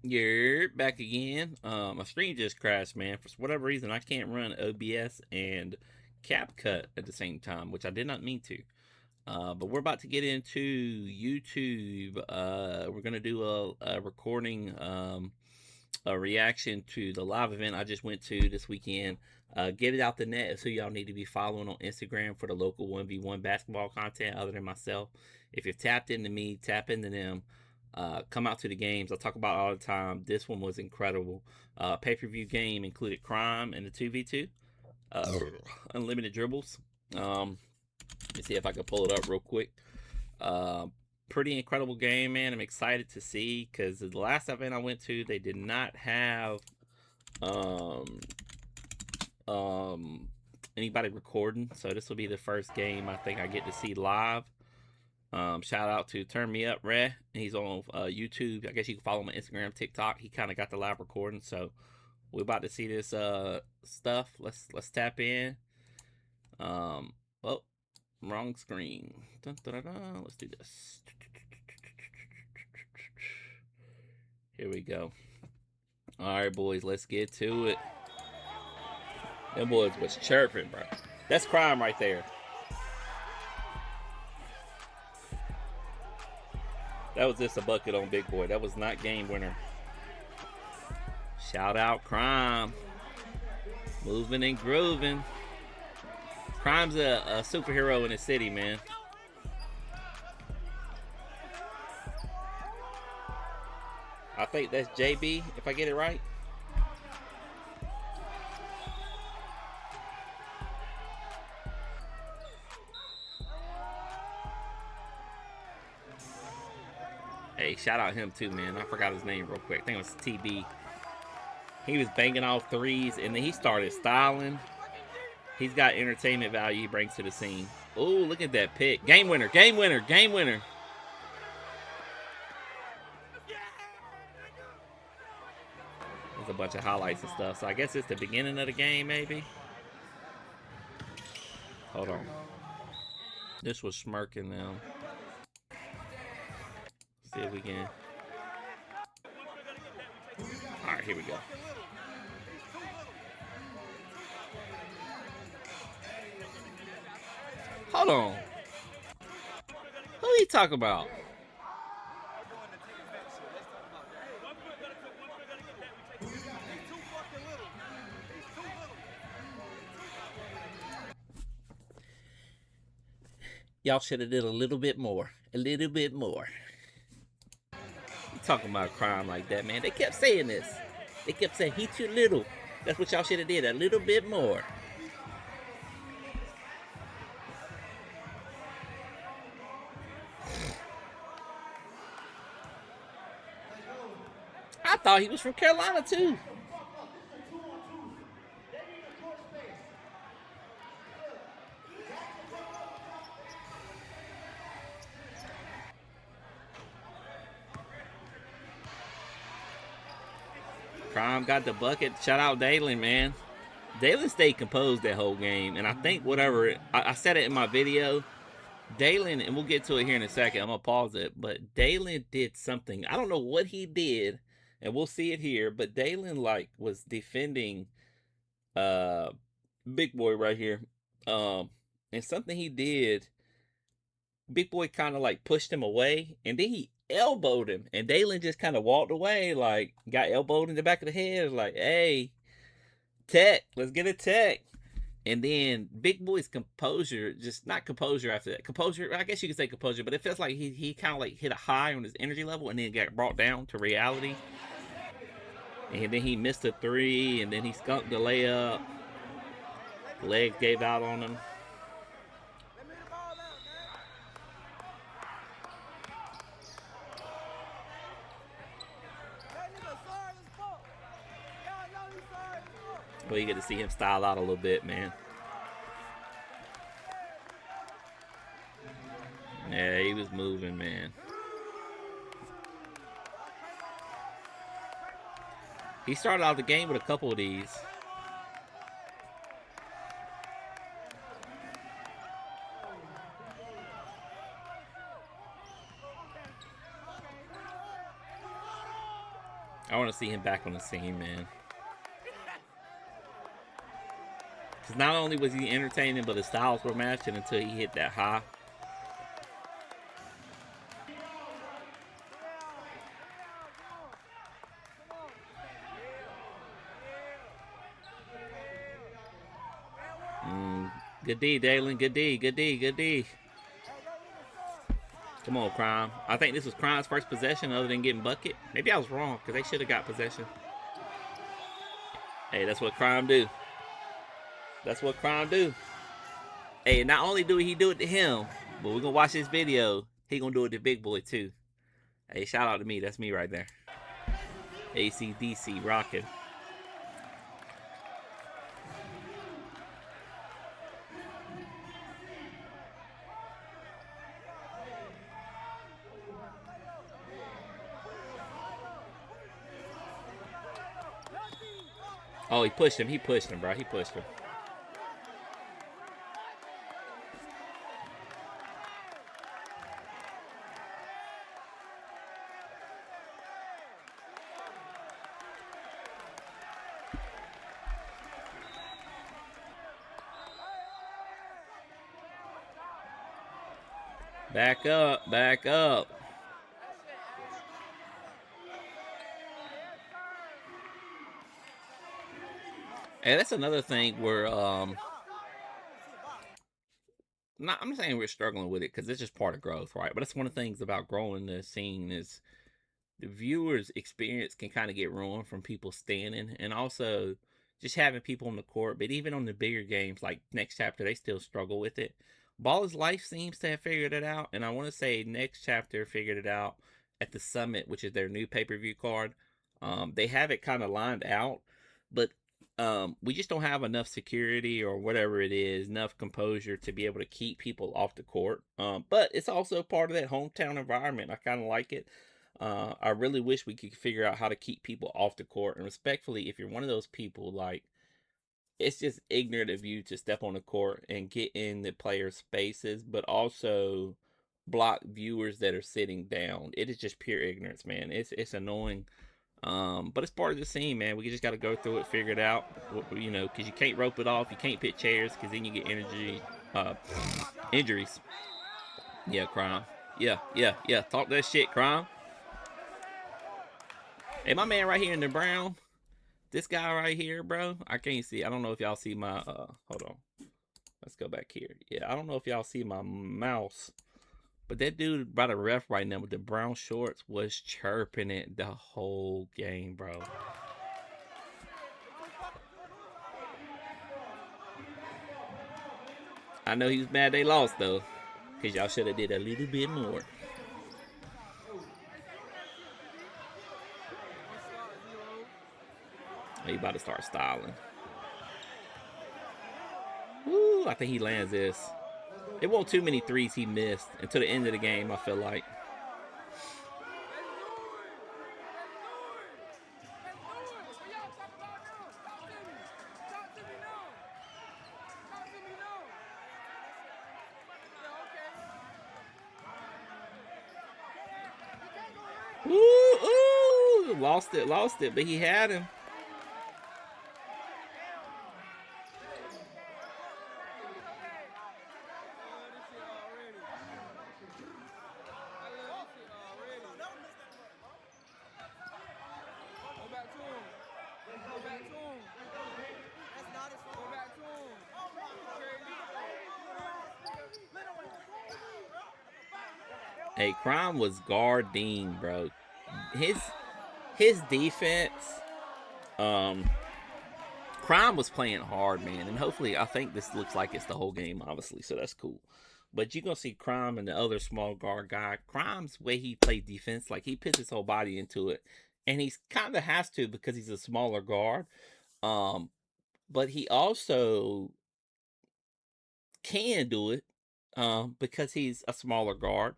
You're back again. My screen just crashed, man. For whatever reason, I can't run OBS and CapCut at the same time, which I did not mean to. But we're about to get into YouTube. We're gonna do a recording, a reaction to the live event I just went to this weekend. Get it out the net is who y'all need to be following on Instagram for the local 1v1 basketball content other than myself. If you've tapped into me, tap into them. Come out to the games. I talk about it all the time. This one was incredible. Pay-per-view game included crime and the 2v2. Unlimited dribbles. Let me see if I can pull it up real quick. Pretty incredible game, man. I'm excited to see because the last event I went to, they did not have anybody recording. So this will be the first game I think I get to see live. Shout out to Turn Me Up Red. He's on YouTube. I guess you can follow him on Instagram, TikTok. He kind of got the live recording, so we're about to see this stuff. Let's tap in. Oh, wrong screen. Dun, dun, dun, dun. Let's do this. Here we go. All right, boys, let's get to it. Them boys was chirping, bro. That's crime right there. That was just a bucket on Big Boy. That was not game winner. Shout out Crime. Moving and grooving. Crime's a superhero in the city, man. I think that's JB, if I get it right. Hey, shout out him too, man. I forgot his name real quick. I think it was TB. He was banging off threes, and then he started styling. He's got entertainment value he brings to the scene. Oh, look at that pick. Game winner, game winner, game winner. There's a bunch of highlights and stuff. So I guess it's the beginning of the game, maybe. Hold on. This was smirking now. See if we can. All right, here we go. Hold on. Who he talking about? Y'all should have did a little bit more. A little bit more. You talking about crime like that, man. They kept saying this. They kept saying, he too little. That's what y'all should have did. A little bit more. I thought he was from Carolina, too. Crime got the bucket. Shout out Dalen, man. Dalen stayed composed that whole game. And I think whatever, I said it in my video, Dalen, and we'll get to it here in a second. I'm going to pause it. But Dalen did something. I don't know what he did. And we'll see it here. But Dalen, like, was defending Big Boy right here. And something he did, Big Boy kind of like pushed him away. And then he elbowed him. And Dalen just kind of walked away. Like, got elbowed in the back of the head. Like, hey, tech. Let's get a tech. And then Big Boy's composure, just not composure after that. Composure, I guess you could say composure, but it feels like he kind of like hit a high on his energy level and then got brought down to reality. And then he missed a three, and then he skunked the layup. Legs gave out on him. Well, you get to see him style out a little bit, man. Yeah, he was moving, man. He started out the game with a couple of these. I want to see him back on the scene, man. Because not only was he entertaining, but his styles were matching until he hit that high. Good D, Dalen. Good D, good D, good D. Come on, Crime. I think this was Crime's first possession other than getting bucket. Maybe I was wrong, because they should have got possession. Hey, that's what Crime do. That's what Crime do. Hey, not only do he do it to him, but we're going to watch this video. He going to do it to Big Boy, too. Hey, shout out to me. That's me right there. ACDC rocking. Oh, he pushed him. He pushed him, bro. He pushed him. Back up. Back up. And that's another thing where I'm not saying we're struggling with it because it's just part of growth, right? But that's one of the things about growing the scene is the viewers' experience can kind of get ruined from people standing, and also just having people on the court. But even on the bigger games like Next Chapter, they still struggle with it. Ball is Life seems to have figured it out, and I want to say Next Chapter figured it out at the Summit, which is their new pay-per-view card. They have it kind of lined out, but we just don't have enough security or whatever it is, enough composure to be able to keep people off the court. But it's also part of that hometown environment. I kind of like it. I really wish we could figure out how to keep people off the court. And respectfully, if you're one of those people, like, it's just ignorant of you to step on the court and get in the players' spaces, but also block viewers that are sitting down. It is just pure ignorance, man. It's annoying. But it's part of the scene, man. We just got to go through it, figure it out, you know, because you can't rope it off. You can't pit chairs because then you get injuries. Yeah, Crime. Yeah. Talk that shit, Crime. Hey, my man right here in the brown, this guy right here, bro, I can't see. I don't know if y'all see my, hold on. Let's go back here. Yeah, I don't know if y'all see my mouse. But that dude by the ref right now with the brown shorts was chirping it the whole game, bro. I know he was mad they lost, though. Because y'all should have did a little bit more. Oh, he about to start styling. Woo, I think he lands this. It wasn't too many threes he missed until the end of the game, I feel like. Ooh, lost it, but he had him. Hey, Crime was guarding, bro. His defense, Crime was playing hard, man. And hopefully, I think this looks like it's the whole game, obviously, so that's cool. But you're going to see Crime and the other small guard guy. Crime's way he plays defense, like he puts his whole body into it. And he kind of has to because he's a smaller guard. But he also can do it because he's a smaller guard.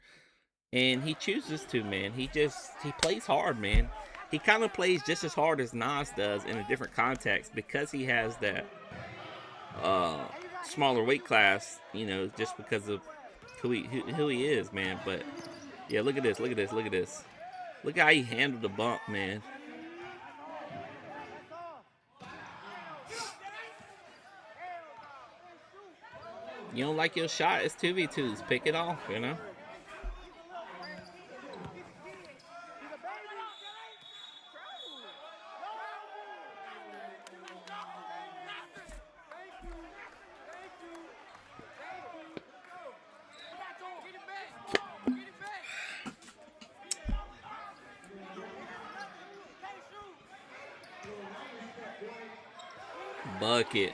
And he chooses to, man. He plays hard, man. He kind of plays just as hard as Nas does in a different context because he has that smaller weight class, you know, just because of who he is, man. But yeah, look at this. Look how he handled the bump, man. You don't like your shot? It's 2v2s. Pick it off, you know? Bucket.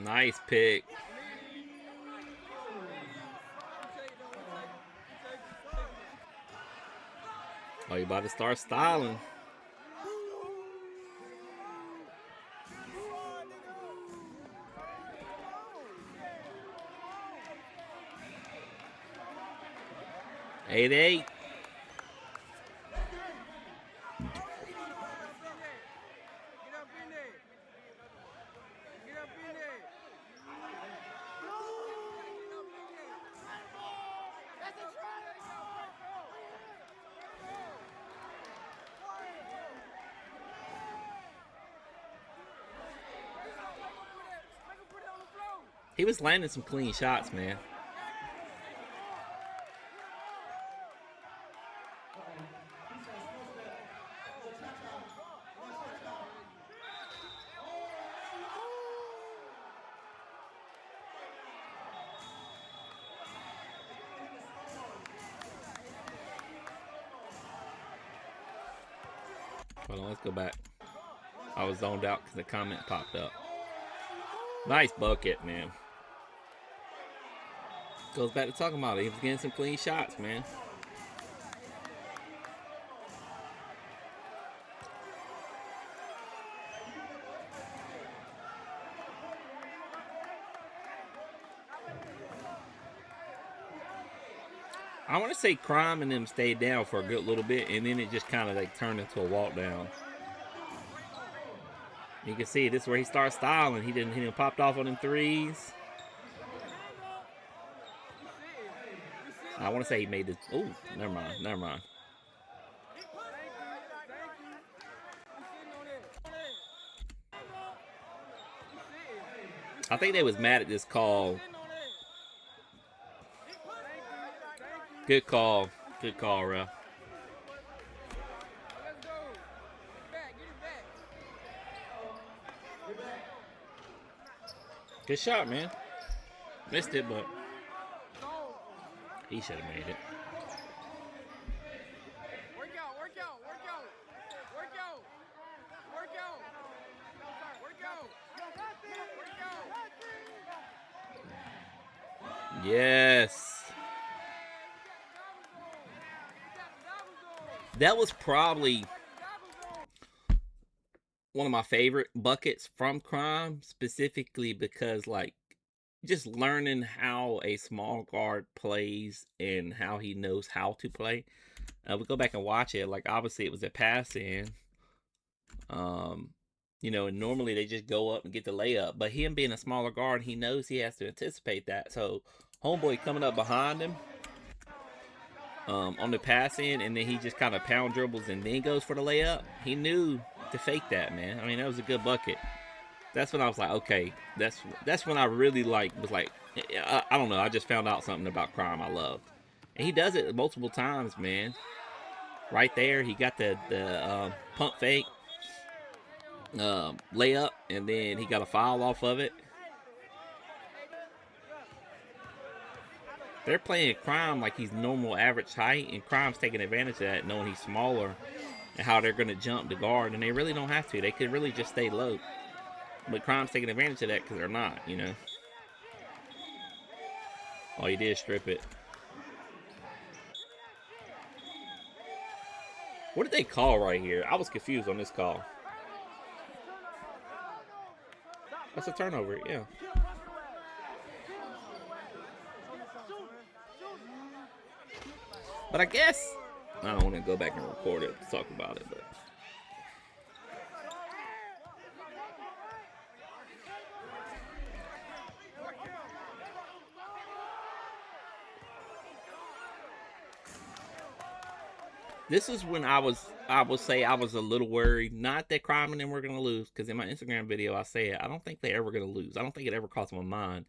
Nice pick. Oh, you about to start styling. Eight. He was landing some clean shots, man. Hold on, let's go back. I was zoned out because the comment popped up. Nice bucket, man. Goes back to talking about it. He was getting some clean shots, man. I want to say Crime and them stayed down for a good little bit, and then it just kind of like turned into a walk down. You can see this is where he starts styling. He didn't popped off on them threes. I want to say he made this. Oh, never mind. I think they was mad at this call. Good call, ref. Good shot, man. Missed it, but he should have made it. Yes. That was probably one of my favorite buckets from Crime, specifically because, like, just learning how a small guard plays and how he knows how to play. We go back and watch it. Like, obviously, it was a pass in. You know, and normally they just go up and get the layup. But him being a smaller guard, he knows he has to anticipate that. So, homeboy coming up behind him on the pass in, and then he just kind of pound dribbles and then goes for the layup. He knew to fake that, man. I mean, that was a good bucket. That's when I was like, okay, that's when I really was like, I don't know. I just found out something about Crime I loved, and he does it multiple times, man. Right there, he got the pump fake layup, and then he got a foul off of it. They're playing Crime like he's normal average height, and Crime's taking advantage of that, knowing he's smaller and how they're going to jump the guard, and they really don't have to. They could really just stay low. But Crime's taking advantage of that because they're not, you know. All he did is strip it. What did they call right here? I was confused on this call. That's a turnover, yeah. But I guess I don't want to go back and record it to talk about it, but This is when I would say I was a little worried. Not that Crime and them were gonna lose, because in my Instagram video I said I don't think they're ever gonna lose. I don't think it ever crossed my mind.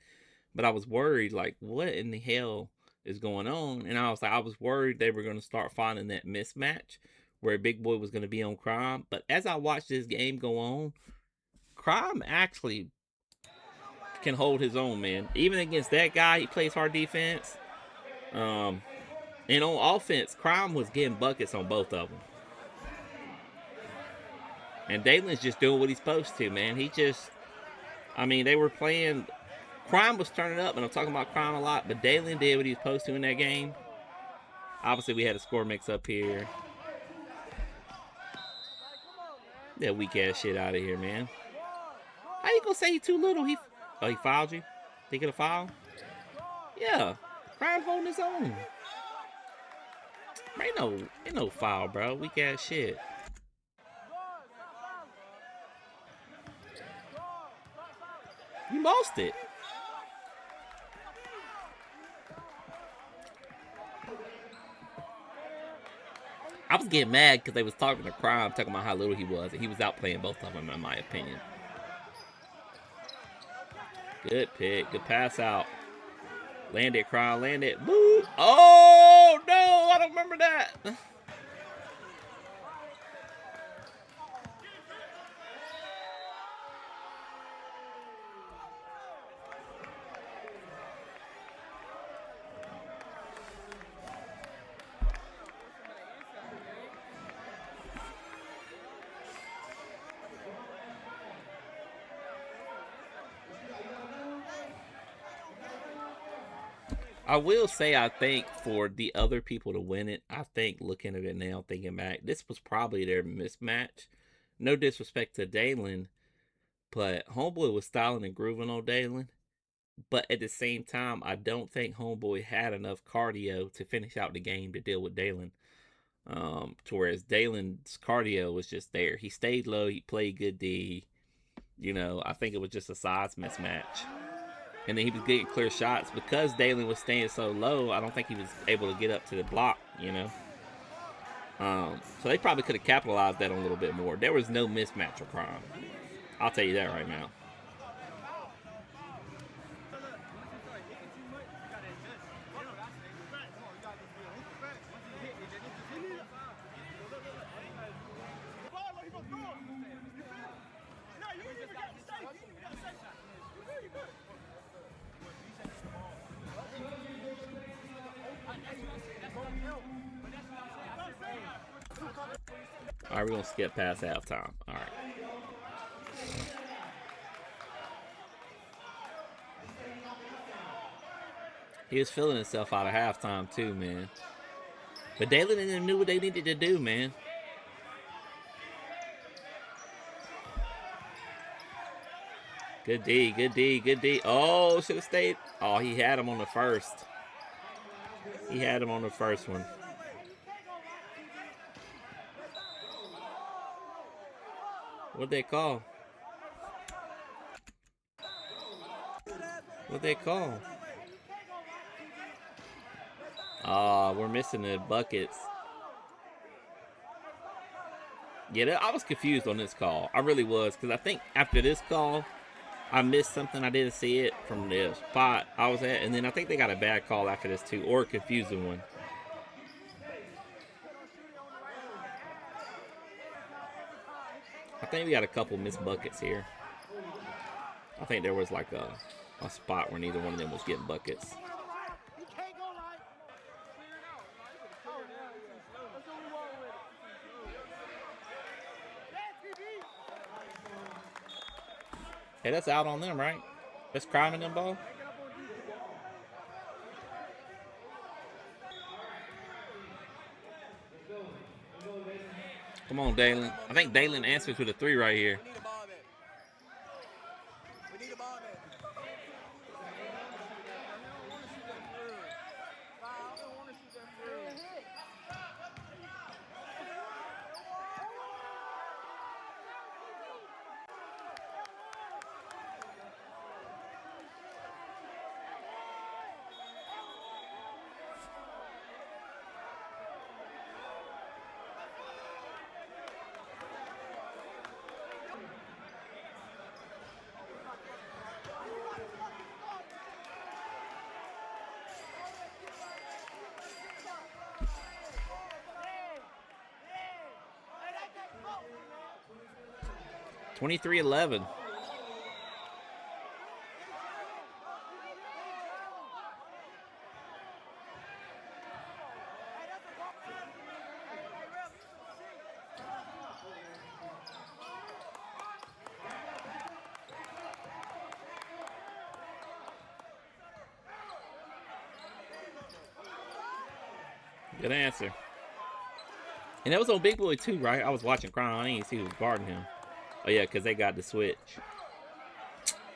But I was worried, like, what in the hell is going on? And I was worried they were gonna start finding that mismatch where Big Boy was gonna be on Crime. But as I watched this game go on, Crime actually can hold his own, man. Even against that guy, he plays hard defense. And on offense, Crime was getting buckets on both of them. And Dalen's just doing what he's supposed to, man. They were playing. Crime was turning up, and I'm talking about Crime a lot, but Dalen did what he was supposed to in that game. Obviously, we had a score mix up here. That weak ass shit out of here, man. How you gonna say he too little? He fouled you? They get a foul? Yeah. Crime holding his own. Ain't no foul, bro. Weak ass shit. You lost it. I was getting mad because they was talking to Crime, talking about how little he was, and he was outplaying both of them, in my opinion. Good pick. Good pass out. Land it, Crime. Land it. Boo! Oh, no! I don't remember that. I will say, I think for the other people to win it, I think looking at it now, thinking back, this was probably their mismatch. No disrespect to Dalen, but Homeboy was styling and grooving on Dalen. But at the same time, I don't think Homeboy had enough cardio to finish out the game to deal with Dalen. To whereas Dalen's cardio was just there. He stayed low. He played good D. I think it was just a size mismatch. And then he was getting clear shots because Dalen was staying so low. I don't think he was able to get up to the block. So they probably could have capitalized that on a little bit more. There was no mismatch of Crime. I'll tell you that right now. All right, we're going to skip past halftime. All right. He was feeling himself out of halftime, too, man. But Dalen and them knew what they needed to do, man. Good D, good D, good D. Oh, should have stayed. Oh, he had him on the first. He had him on the first one. What'd they call? What'd they call? Oh, we're missing the buckets. Yeah, I was confused on this call. I really was, because I think after this call, I missed something. I didn't see it from the spot I was at, and then I think they got a bad call after this too, or a confusing one. I think we got a couple missed buckets here. I think there was like a spot where neither one of them was getting buckets. Hey, that's out on them, right? That's Crime in them ball. Come on, Dalen. I think Dalen answers with a 3 right here. 23-11. Good answer. And that was on Big Boy too, right? I was watching Crown. I didn't see who was guarding him. Oh yeah, because they got the switch.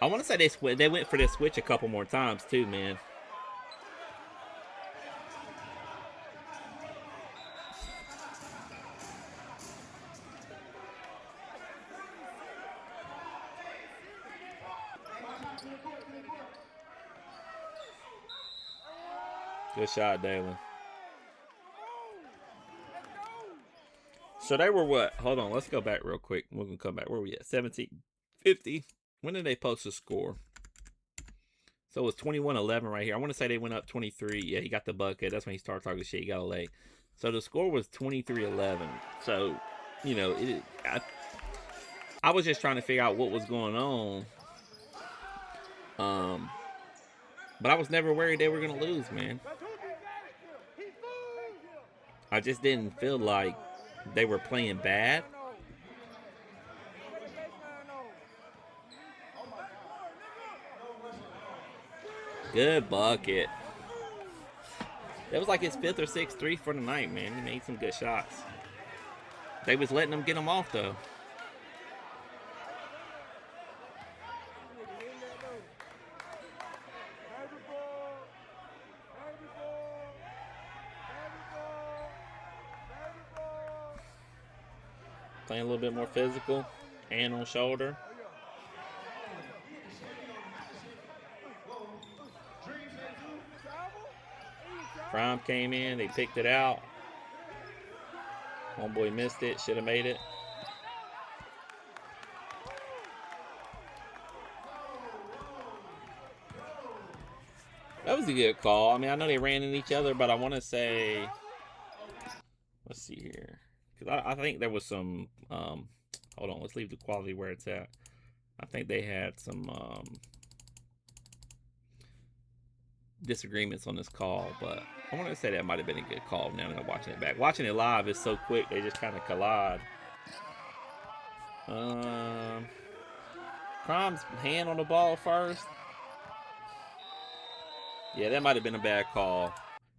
I want to say they went for the switch a couple more times too, man. Good shot, Dalen. So they were what? Hold on, let's go back real quick. We're gonna come back. Where are we at? 17-50. When did they post the score? So it was 21-11 right here. I want to say they went up 23. Yeah, he got the bucket. That's when he started talking shit. He got a lay. So the score was 23-11. So, you know, I was just trying to figure out what was going on. But I was never worried they were gonna lose, man. I just didn't feel like they were playing bad. Good bucket. That was like his 5th or 6th 3 for the night, man. He made some good shots. They was letting him get them off, though. Playing a little bit more physical. Hand on shoulder. Prime came in. They picked it out. Homeboy missed it. Should have made it. That was a good call. I mean, I know they ran in each other, but I want to say... Let's see here. Because I think there was some... hold on. Let's leave the quality where it's at. I think they had some... disagreements on this call, but I want to say that might have been a good call now that I'm watching it back. Watching it live is so quick, they just kind of collide. Crime's hand on the ball first. Yeah, that might have been a bad call.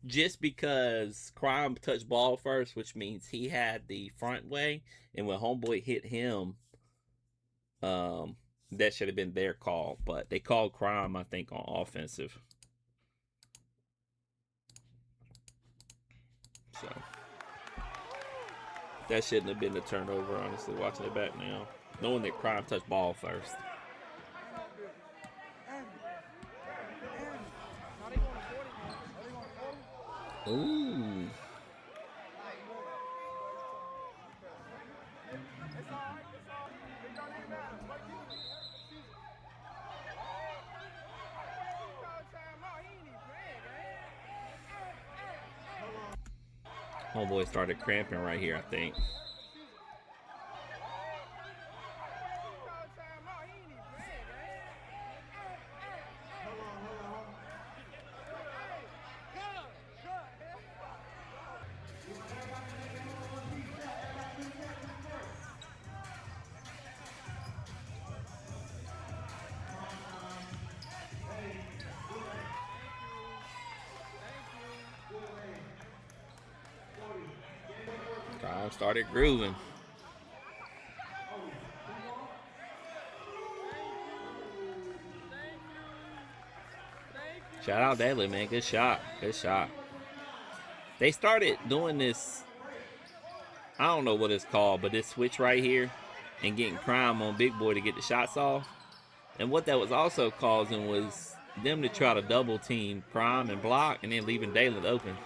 Just because Crime touched ball first, which means he had the front way, and when homeboy hit him, that should have been their call, but they called Crime, I think, on offensive. So that shouldn't have been the turnover, honestly, watching it back now. Knowing that Crime touched ball first. Ooh. Homeboy started cramping right here, I think. Crime started grooving. Shout out Daly, man. Good shot. Good shot. They started doing this, I don't know what it's called, but this switch right here and getting Crime on Big Boy to get the shots off. And what that was also causing was them to try to double team Crime and block and then leaving Daly open.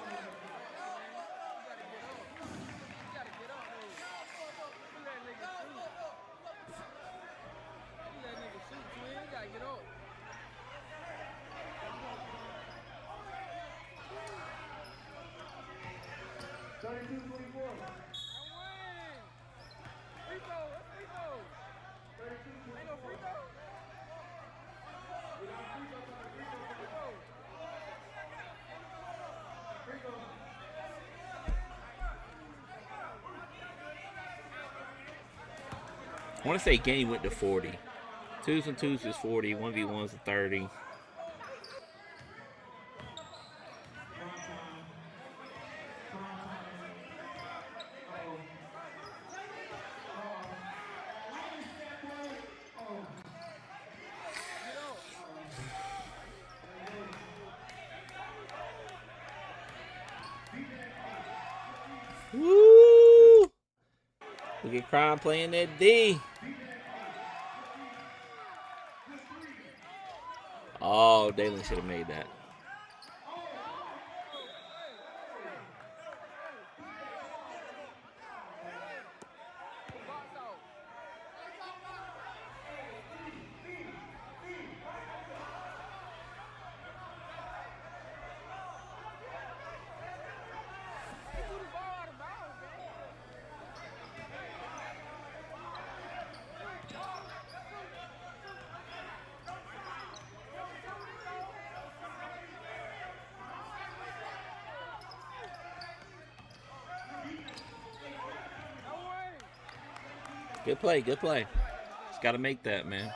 I want to say game went to 40. Twos and twos is 40. 1v1s is 30. Woo! Look at Crime playing that D. Oh, Dalen should have made that. Good play, good play. Just got to make that, man.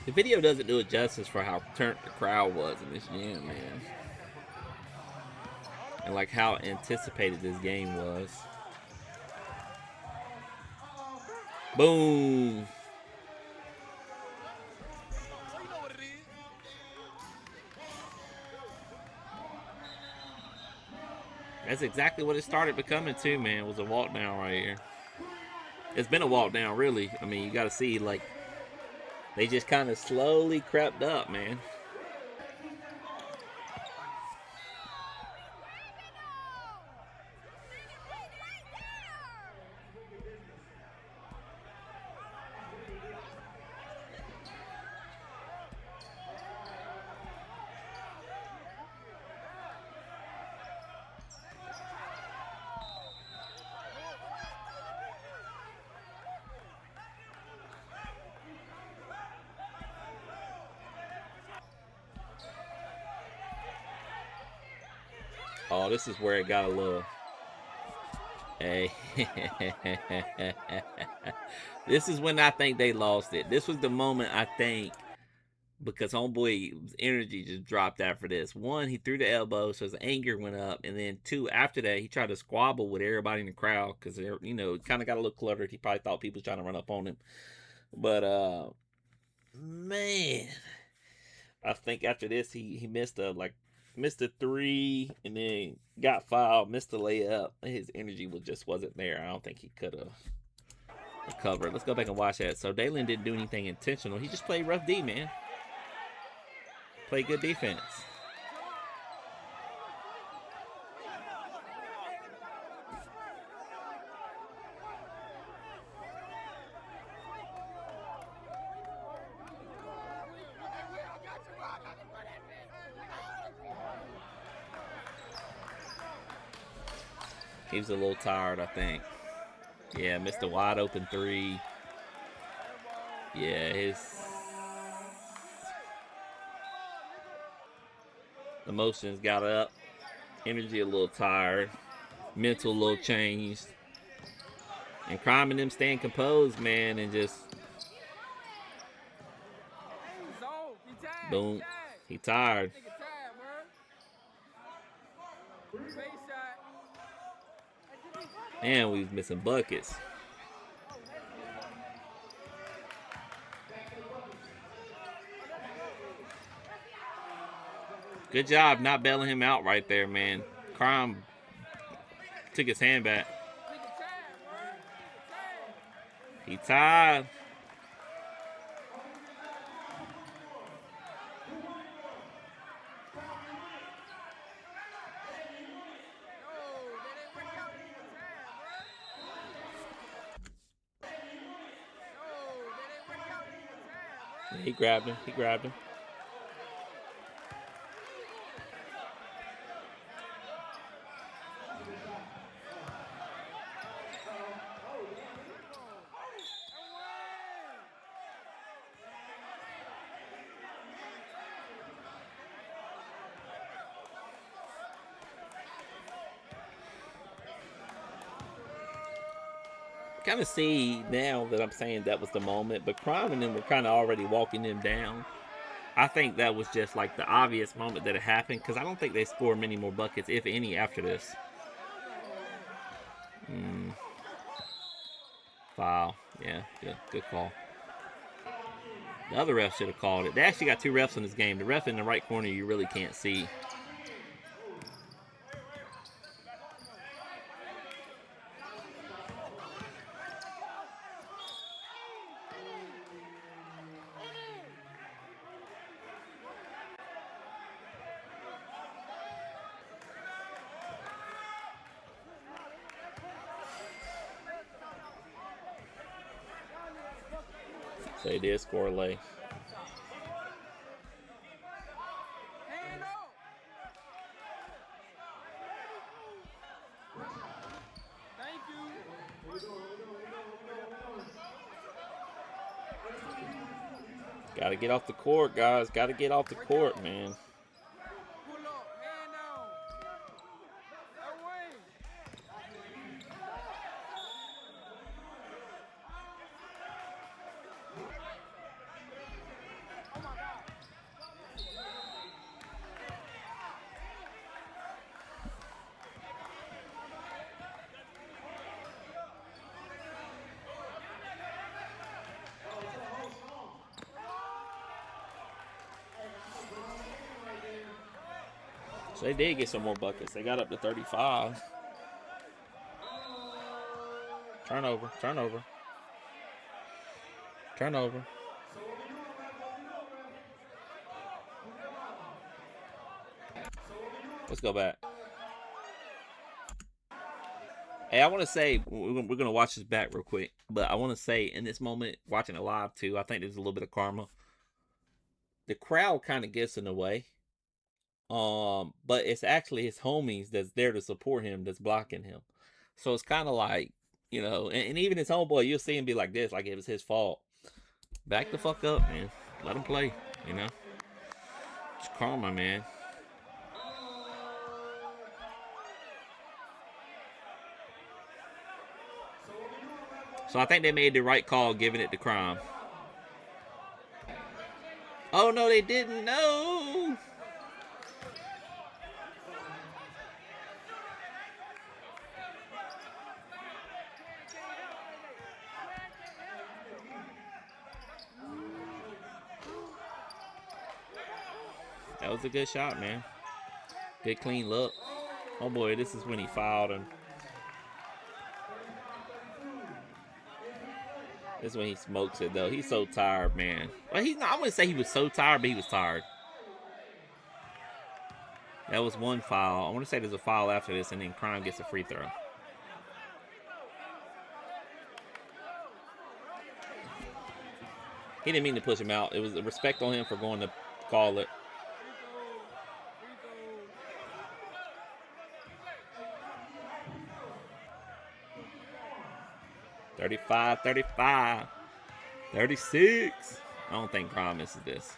The video doesn't do it justice for how turnt the crowd was in this gym, man. And like how anticipated this game was. Boom. That's exactly what it started becoming too, man. Was a walk down right here. It's been a walk down, really. I mean, you got to see, like, they just kind of slowly crept up, man. Oh, this is where it got a little. Hey. This is when I think they lost it. This was the moment, I think, because homeboy's energy just dropped after this. One, he threw the elbow, so his anger went up. And then two, after that, he tried to squabble with everybody in the crowd because, you know, kind of got a little cluttered. He probably thought people was trying to run up on him. But, man, I think after this, he missed a three, and then got fouled, missed the layup. His energy wasn't there. I don't think he could have recovered. Let's go back and watch that. So Dalen didn't do anything intentional. He just played rough D, man. Played good defense. He was a little tired, I think. Yeah, missed a wide open three. Yeah, his emotions got up. Energy a little tired. Mental a little changed. And Crime and them staying composed, man, and just boom. He tired. And we was missing buckets. Good job not bailing him out right there, man. Crime took his hand back. He tied. He grabbed him. He grabbed him. Kind of see now that I'm saying that was the moment, but Crime and them were kind of already walking him down. I think that was just like the obvious moment that it happened because I don't think they score many more buckets, if any, after this. Foul. Yeah, good call. The other ref should have called it. They actually got 2 refs in this game. The ref in the right corner you really can't see. So they did score late. Gotta get off the court, guys. Gotta get off the court, man. So they did get some more buckets. They got up to 35. Turnover, turnover. Turnover. Let's go back. Hey, I want to say, we're going to watch this back real quick, but I want to say in this moment, watching it live too, I think there's a little bit of karma. The crowd kind of gets in the way. But it's actually his homies that's there to support him that's blocking him. So it's kind of like, you know, and even his homeboy, you'll see him be like this, like it was his fault. Back the fuck up, man. Let him play, you know? It's karma, man. So I think they made the right call giving it to Crime. Oh, no, they didn't. No. That was a good shot, man. Good clean look. Oh boy, this is when he fouled him. This is when he smokes it though. He's so tired, man. Well, I wouldn't say he was so tired, but he was tired. That was one foul. I want to say there's a foul after this, and then Crime gets a free throw. He didn't mean to push him out. It was a respect on him for going to call it. $35, $35, $36. I don't think Crime misses this.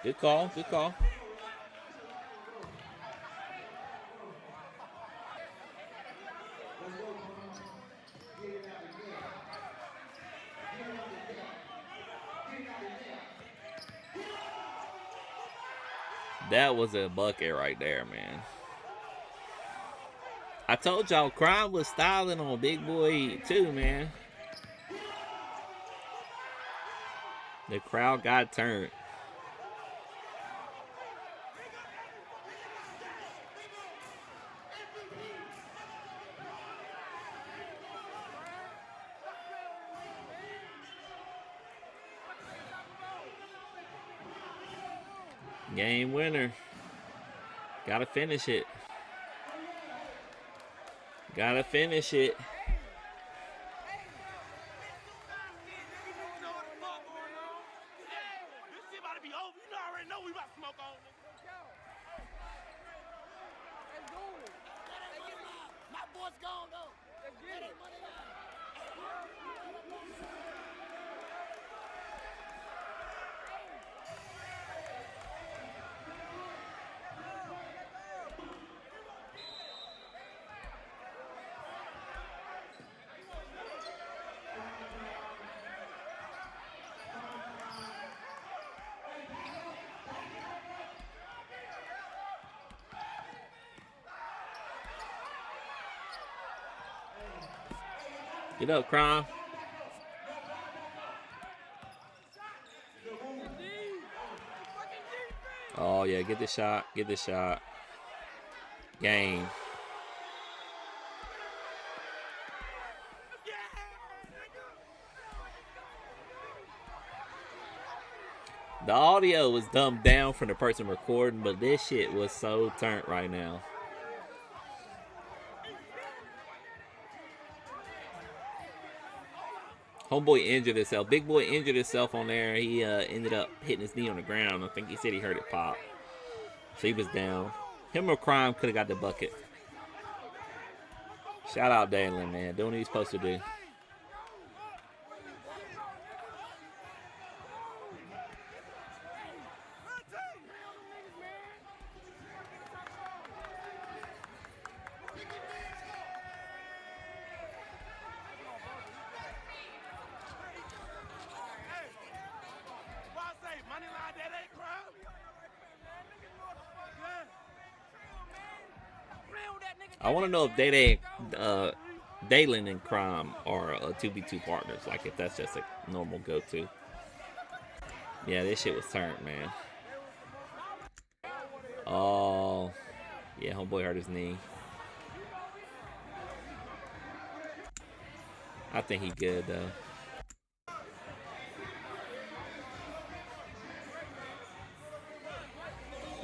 Good call, good call. That was a bucket right there, man. I told y'all Crime was styling on Big Boy too, man. The crowd got turned. Game winner. Gotta finish it. Gotta finish it. Get up, Crime. Oh, yeah. Get the shot. Get the shot. Game. The audio was dumbed down from the person recording, but this shit was so turnt right now. Homeboy injured himself. Big boy injured himself on there. He ended up hitting his knee on the ground. I think he said he heard it pop. So he was down. Him or Crime could have got the bucket. Shout out Dalen, man. Doing what he's supposed to do. I want to know if Dalen and Crime are 2v2 partners. Like if that's just a normal go-to. Yeah, this shit was turned, man. Oh, yeah, homeboy hurt his knee. I think he good though.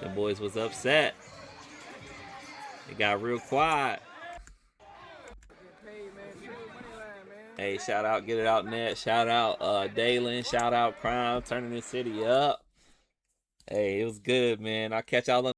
The boys was upset. It got real quiet. Hey, shout out, get it out net. Shout out Dalen. Shout out Crime, turning this city up. Hey, it was good, man. I'll catch y'all on